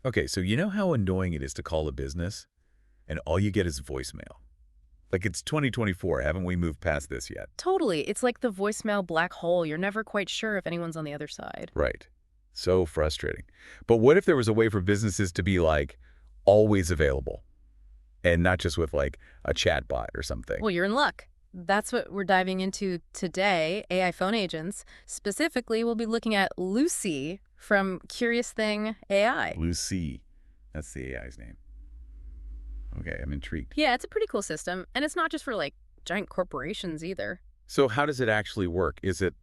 Okay, so you know how annoying it is to call a business and all you get is voicemail? Like it's 2024, haven't we moved past this yet? Totally. It's like the voicemail black hole. You're never quite sure if anyone's on the other side. Right. So frustrating. But what if there was a way for businesses to be like always available and not just with like a chat bot or something? Well, you're in luck. That's what we're diving into today, AI phone agents. Specifically, we'll be looking at Lucy from Curious Thing AI. Lucy. That's the AI's name. Okay, I'm intrigued. Yeah, it's a pretty cool system, and it's not just for like giant corporations either. So how does it actually work? Is it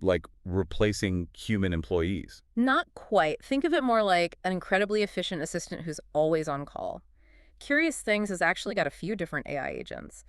like replacing human employees? Not quite. Think of it more like an incredibly efficient assistant who's always on call. Curious Things has actually got a few different AI agents.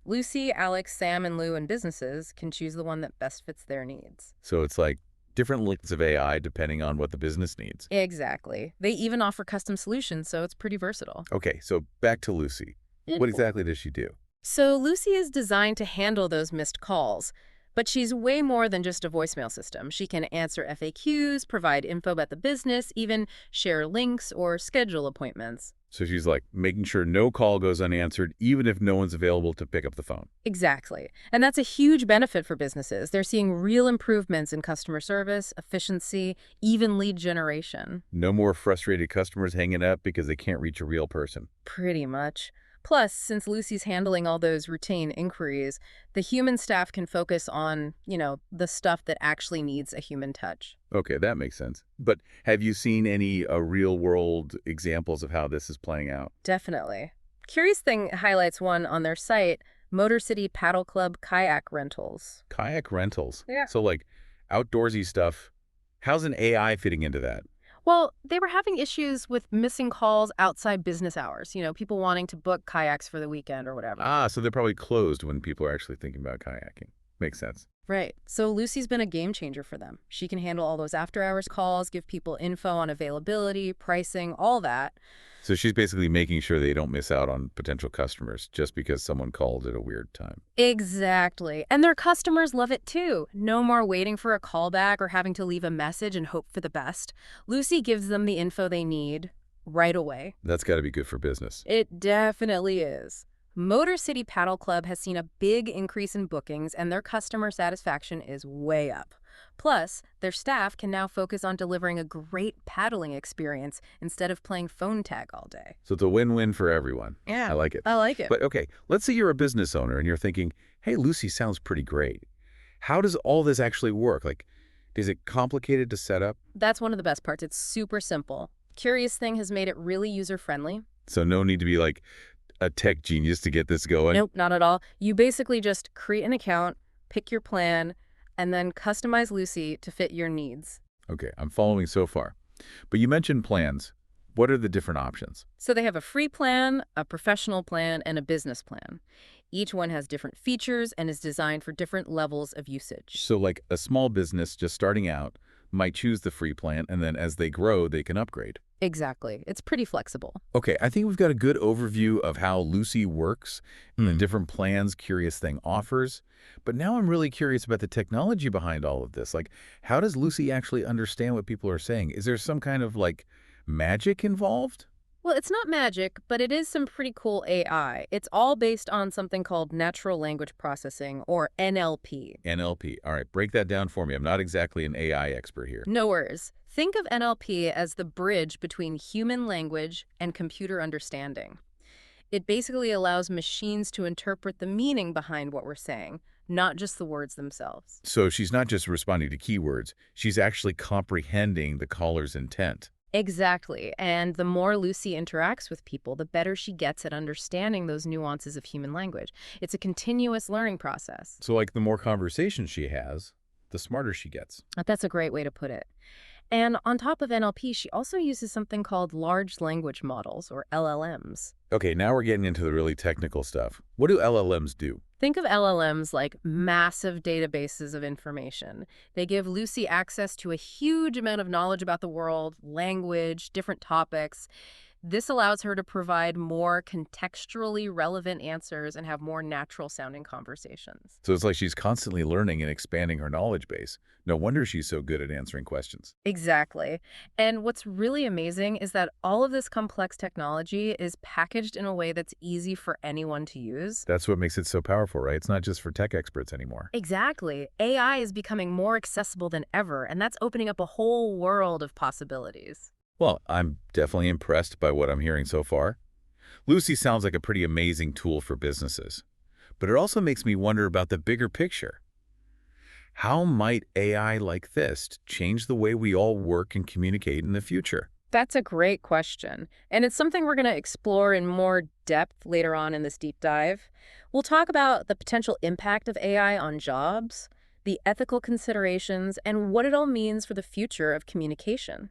Lucy, Alex, Sam, and Lou in businesses can choose the one that best fits their needs. So it's like different layers of AI depending on what the business needs. Exactly. They even offer custom solutions, so it's pretty versatile. Okay, so back to Lucy. It- What exactly does she do? So Lucy is designed to handle those missed calls, but she's way more than just a voicemail system. She can answer FAQs, provide info about the business, even share links or schedule appointments. So she's like making sure no call goes unanswered, even if no one's available to pick up the phone. Exactly. And that's a huge benefit for businesses. They're seeing real improvements in customer service, efficiency, even lead generation. No more frustrated customers hanging up because they can't reach a real person. Pretty much. Plus, since Lucy's handling all those routine inquiries, the human staff can focus on, the stuff that actually needs a human touch. Okay, that makes sense. But have you seen any real-world examples of how this is playing out? Definitely. Curious Thing highlights one on their site, Motor City Paddle Club Kayak Rentals. Kayak rentals. Yeah. So like outdoorsy stuff. How's an AI fitting into that? Well, they were having issues with missing calls outside business hours, people wanting to book kayaks for the weekend or whatever. Ah, so they're probably closed when people are actually thinking about kayaking. Makes sense. Right. So Lucy's been a game changer for them. She can handle all those after hours calls, give people info on availability, pricing, all that. So she's basically making sure they don't miss out on potential customers just because someone called at a weird time. Exactly. And their customers love it too. No more waiting for a callback or having to leave a message and hope for the best. Lucy gives them the info they need right away. That's got to be good for business. It definitely is. Motor City Paddle Club has seen a big increase in bookings, and their customer satisfaction is way up. Plus, their staff can now focus on delivering a great paddling experience instead of playing phone tag all day. So it's a win-win for everyone. I Yeah, like it. I like it. But okay, let's say you're a business owner and you're thinking, hey, Lucy sounds pretty great. How does all this actually work? Like, is it complicated to set up? That's one of the best parts. It's super simple. Curious Thing has made it really user-friendly. So no need to be like a tech genius to get this going? Nope, not at all. You basically just create an account, pick your plan, and then customize Lucy to fit your needs. Okay, I'm following so far. But you mentioned plans. What are the different options? So they have a free plan, a professional plan, and a business plan. Each one has different features and is designed for different levels of usage. So like a small business just starting out might choose the free plan, and then as they grow, they can upgrade. Exactly. It's pretty flexible. Okay, I think we've got a good overview of how Lucy works and the different plans Curious Thing offers. But now I'm really curious about the technology behind all of this. Like, how does Lucy actually understand what people are saying? Is there some kind of like magic involved? Well, it's not magic, but it is some pretty cool AI. It's all based on something called natural language processing, or NLP. NLP. All right, break that down for me. I'm not exactly an AI expert here. No worries. Think of NLP as the bridge between human language and computer understanding. It basically allows machines to interpret the meaning behind what we're saying, not just the words themselves. So she's not just responding to keywords, she's actually comprehending the caller's intent. Exactly. And the more Lucy interacts with people, the better she gets at understanding those nuances of human language. It's a continuous learning process. So like the more conversations she has, the smarter she gets. That's a great way to put it. And on top of NLP, she also uses something called large language models, or LLMs. Okay, now we're getting into the really technical stuff. What do LLMs do? Think of LLMs like massive databases of information. They give Lucy access to a huge amount of knowledge about the world, language, different topics. This allows her to provide more contextually relevant answers and have more natural-sounding conversations. So it's like she's constantly learning and expanding her knowledge base. No wonder she's so good at answering questions. Exactly. And what's really amazing is that all of this complex technology is packaged in a way that's easy for anyone to use. That's what makes it so powerful, right? It's not just for tech experts anymore. Exactly. AI is becoming more accessible than ever, and that's opening up a whole world of possibilities. Well, I'm definitely impressed by what I'm hearing so far. Lucy sounds like a pretty amazing tool for businesses. But it also makes me wonder about the bigger picture. How might AI like this change the way we all work and communicate in the future? That's a great question, and it's something we're going to explore in more depth later on in this deep dive. We'll talk about the potential impact of AI on jobs, the ethical considerations, and what it all means for the future of communication.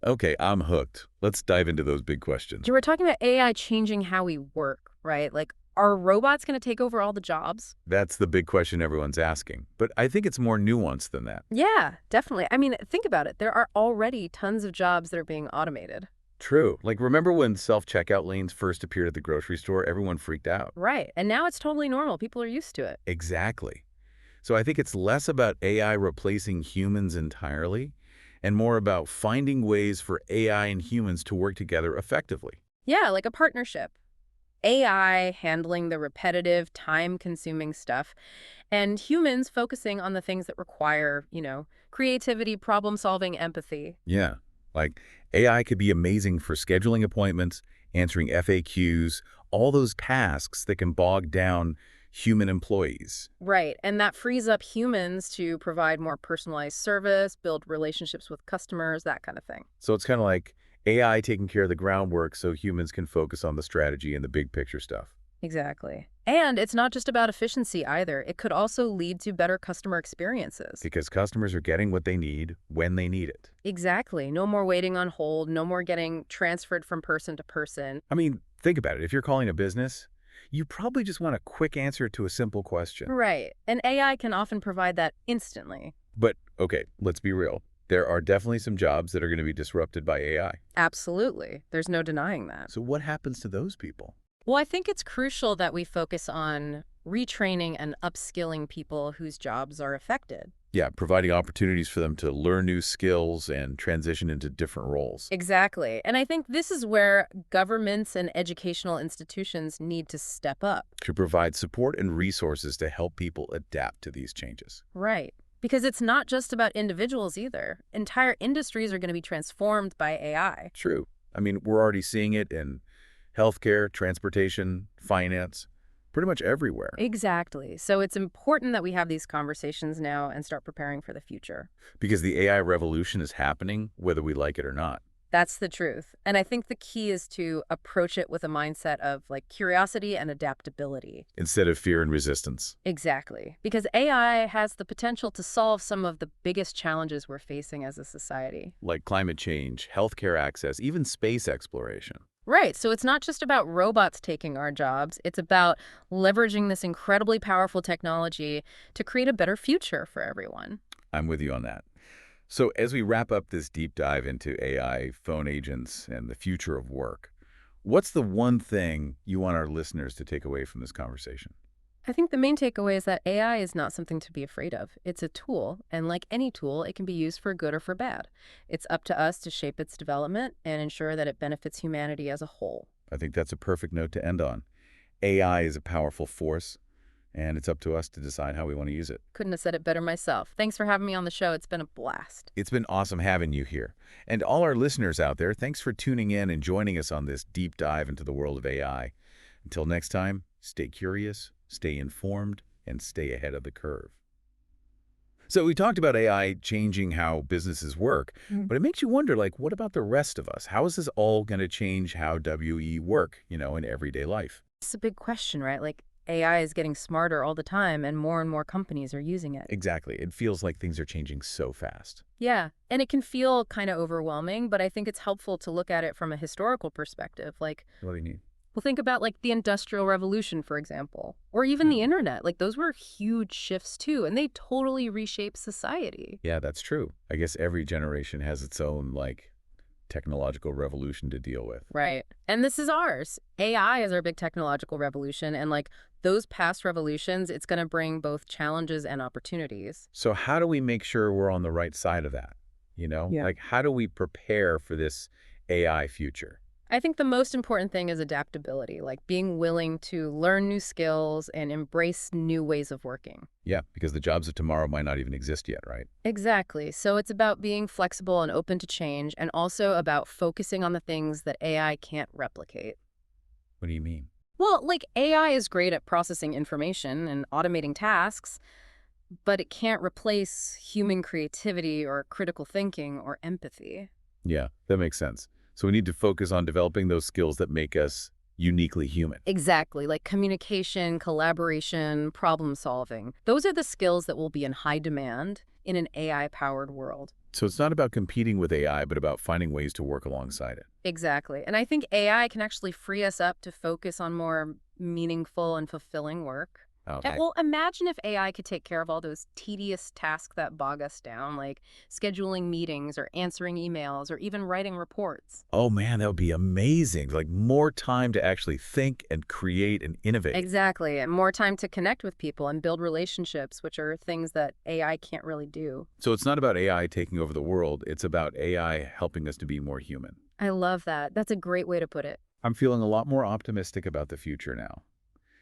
Okay, I'm hooked. Let's dive into those big questions. You were talking about AI changing how we work, right? Like, are robots going to take over all the jobs? That's the big question everyone's asking. But I think it's more nuanced than that. Yeah, definitely. I mean, think about it. There are already tons of jobs that are being automated. True. Like, remember when self-checkout lanes first appeared at the grocery store? Everyone freaked out. Right. And now it's totally normal. People are used to it. Exactly. So I think it's less about AI replacing humans entirely and more about finding ways for AI and humans to work together effectively. Yeah, like a partnership. AI handling the repetitive, time-consuming stuff, and humans focusing on the things that require, creativity, problem-solving, empathy. Yeah, like AI could be amazing for scheduling appointments, answering FAQs, all those tasks that can bog down human employees. Right, and that frees up humans to provide more personalized service, build relationships with customers, that kind of thing. So it's kind of like AI taking care of the groundwork so humans can focus on the strategy and the big picture stuff. Exactly. And it's not just about efficiency either. It could also lead to better customer experiences. Because customers are getting what they need when they need it. Exactly. No more waiting on hold, no more getting transferred from person to person. I mean, think about it. If you're calling a business, you probably just want a quick answer to a simple question. Right. And AI can often provide that instantly. But, okay, let's be real. There are definitely some jobs that are going to be disrupted by AI. Absolutely. There's no denying that. So what happens to those people? Well, I think it's crucial that we focus on retraining and upskilling people whose jobs are affected. Yeah, providing opportunities for them to learn new skills and transition into different roles. Exactly. And I think this is where governments and educational institutions need to step up. To provide support and resources to help people adapt to these changes. Right. Because it's not just about individuals either. Entire industries are going to be transformed by AI. True. I mean, we're already seeing it in healthcare, transportation, finance, pretty much everywhere. Exactly. So it's important that we have these conversations now and start preparing for the future. Because the AI revolution is happening, whether we like it or not. That's the truth. And I think the key is to approach it with a mindset of like curiosity and adaptability. Instead of fear and resistance. Exactly. Because AI has the potential to solve some of the biggest challenges we're facing as a society. Like climate change, healthcare access, even space exploration. Right. So it's not just about robots taking our jobs. It's about leveraging this incredibly powerful technology to create a better future for everyone. I'm with you on that. So as we wrap up this deep dive into AI, phone agents, and the future of work, what's the one thing you want our listeners to take away from this conversation? I think the main takeaway is that AI is not something to be afraid of. It's a tool, and like any tool, it can be used for good or for bad. It's up to us to shape its development and ensure that it benefits humanity as a whole. I think that's a perfect note to end on. AI is a powerful force, and it's up to us to decide how we want to use it. Couldn't have said it better myself. Thanks for having me on the show. It's been a blast. It's been awesome having you here. And all our listeners out there, thanks for tuning in and joining us on this deep dive into the world of AI. Until next time, stay curious, stay informed, and stay ahead of the curve. So we talked about AI changing how businesses work, but it makes you wonder, like, what about the rest of us? How is this all going to change how WE work, in everyday life? It's a big question, right? Like, AI is getting smarter all the time, and more companies are using it. Exactly. It feels like things are changing so fast. Yeah, and it can feel kind of overwhelming, but I think it's helpful to look at it from a historical perspective. Like, What do you need? well, think about like the Industrial Revolution, for example, or even the internet. Like those were huge shifts too, and they totally reshaped society. Yeah, that's true. I guess every generation has its own, technological revolution to deal with. Right. And this is ours. AI is our big technological revolution. And like those past revolutions, it's going to bring both challenges and opportunities. So how do we make sure we're on the right side of that? Yeah. Like how do we prepare for this AI future? I think the most important thing is adaptability, like being willing to learn new skills and embrace new ways of working. Yeah, because the jobs of tomorrow might not even exist yet, right? Exactly. So it's about being flexible and open to change, and also about focusing on the things that AI can't replicate. What do you mean? Well, like AI is great at processing information and automating tasks, but it can't replace human creativity or critical thinking or empathy. Yeah, that makes sense. So we need to focus on developing those skills that make us uniquely human. Exactly, like communication, collaboration, problem solving. Those are the skills that will be in high demand in an AI-powered world. So it's not about competing with AI, but about finding ways to work alongside it. Exactly. And I think AI can actually free us up to focus on more meaningful and fulfilling work. Okay. Well, imagine if AI could take care of all those tedious tasks that bog us down, like scheduling meetings or answering emails or even writing reports. Oh man, that would be amazing. Like more time to actually think and create and innovate. Exactly. And more time to connect with people and build relationships, which are things that AI can't really do. So it's not about AI taking over the world. It's about AI helping us to be more human. I love that. That's a great way to put it. I'm feeling a lot more optimistic about the future now.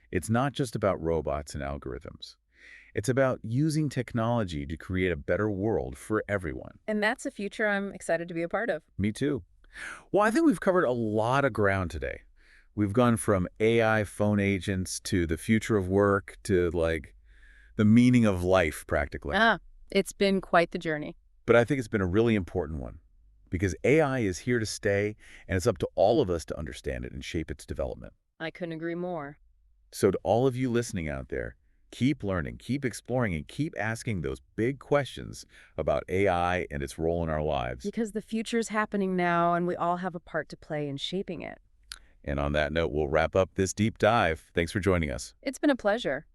It's not just about robots and algorithms. It's about using technology to create a better world for everyone. And that's a future I'm excited to be a part of. Me too. Well, I think we've covered a lot of ground today. We've gone from AI phone agents to the future of work to like the meaning of life practically. Ah, it's been quite the journey. But I think it's been a really important one because AI is here to stay and it's up to all of us to understand it and shape its development. I couldn't agree more. So to all of you listening out there, keep learning, keep exploring, and keep asking those big questions about AI and its role in our lives. Because the future's happening now, and we all have a part to play in shaping it. And on that note, we'll wrap up this deep dive. Thanks for joining us. It's been a pleasure.